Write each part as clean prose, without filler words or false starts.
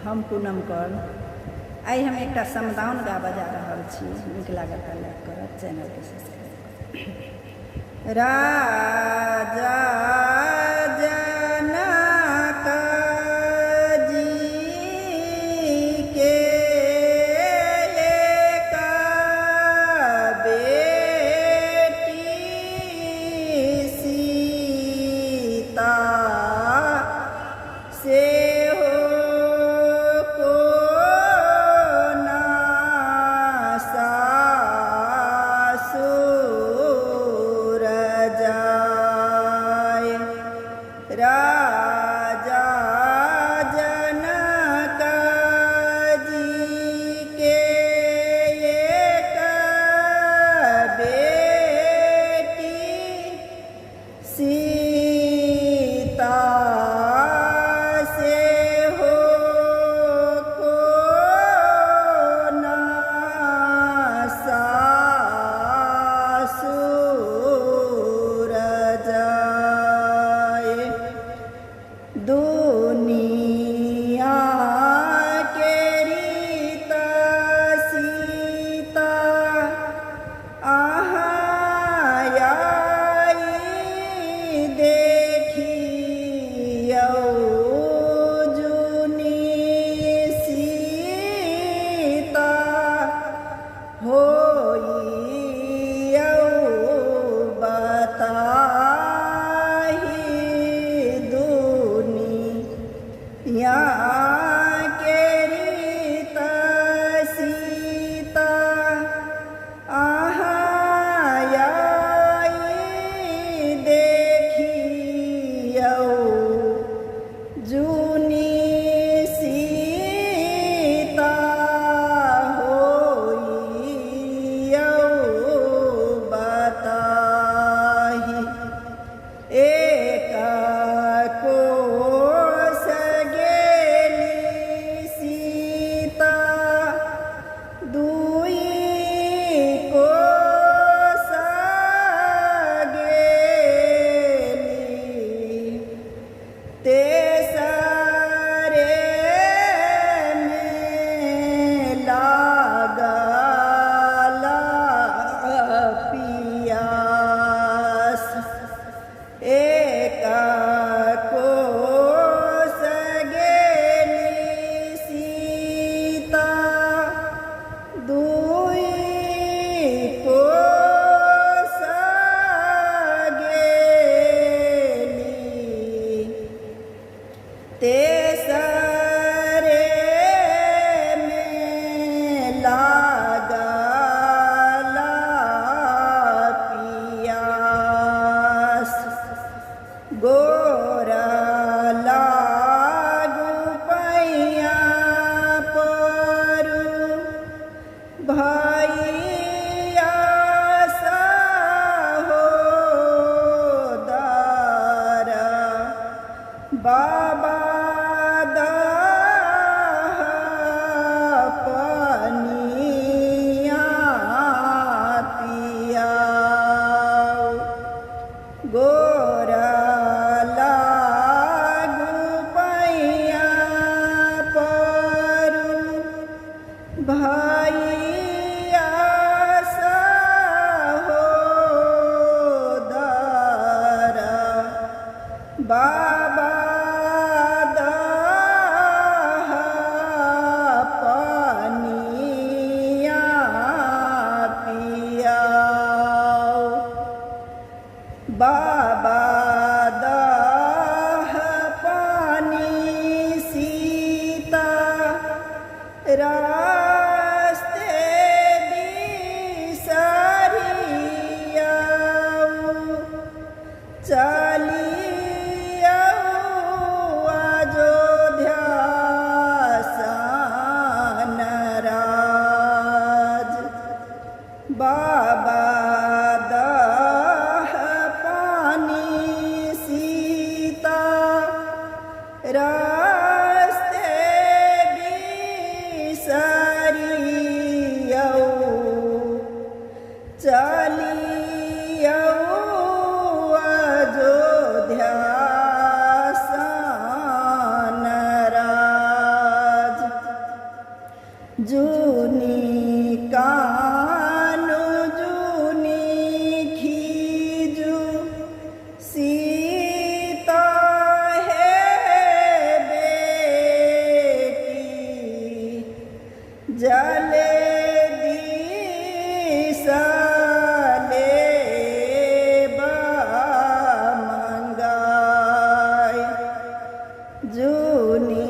हम पूनम कर आई हम एक समदाउन गा बजा रहा छी। नीक लागत लाइक करब, चैनल के सब्सक्राइब। राजा जनक जी के एक बेटी सीता से राजा जनक जी के एक बेटी सीता से हो को ना सासुर जाए। दुनिया के रीता सीता आहाई देखियो जुनी सीता होइयो बता यहाँ के रीता सीता आहाई देखियो जुनी सीता होइयो बताही। एक को तेसरे में लागला पियास गोरा लागू पैया परू भैया हो दारा बाबा गोरा लागू पैया परू भैया हो दारा बाबा पनिया पियाओ। बाबा दाह पानी सीता रास्ते बिसरियाऊ चलियाऊ अयोध्या सानराज। बाबा रास्ते भी जले दिसले मंगाय जूनी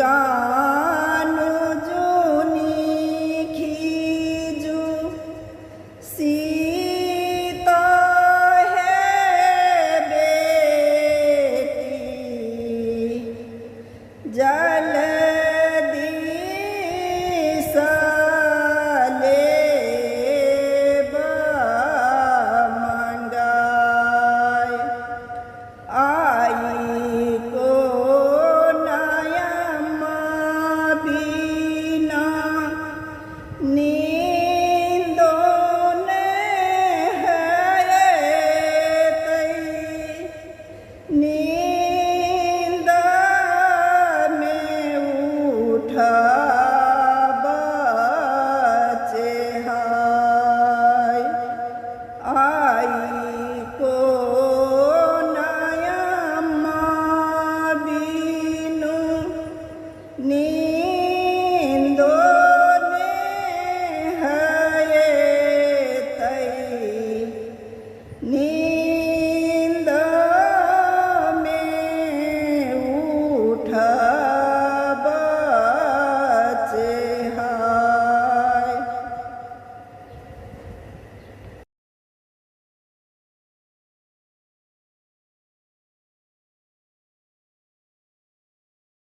कानु जूनी खीजू सीता है बेटी जल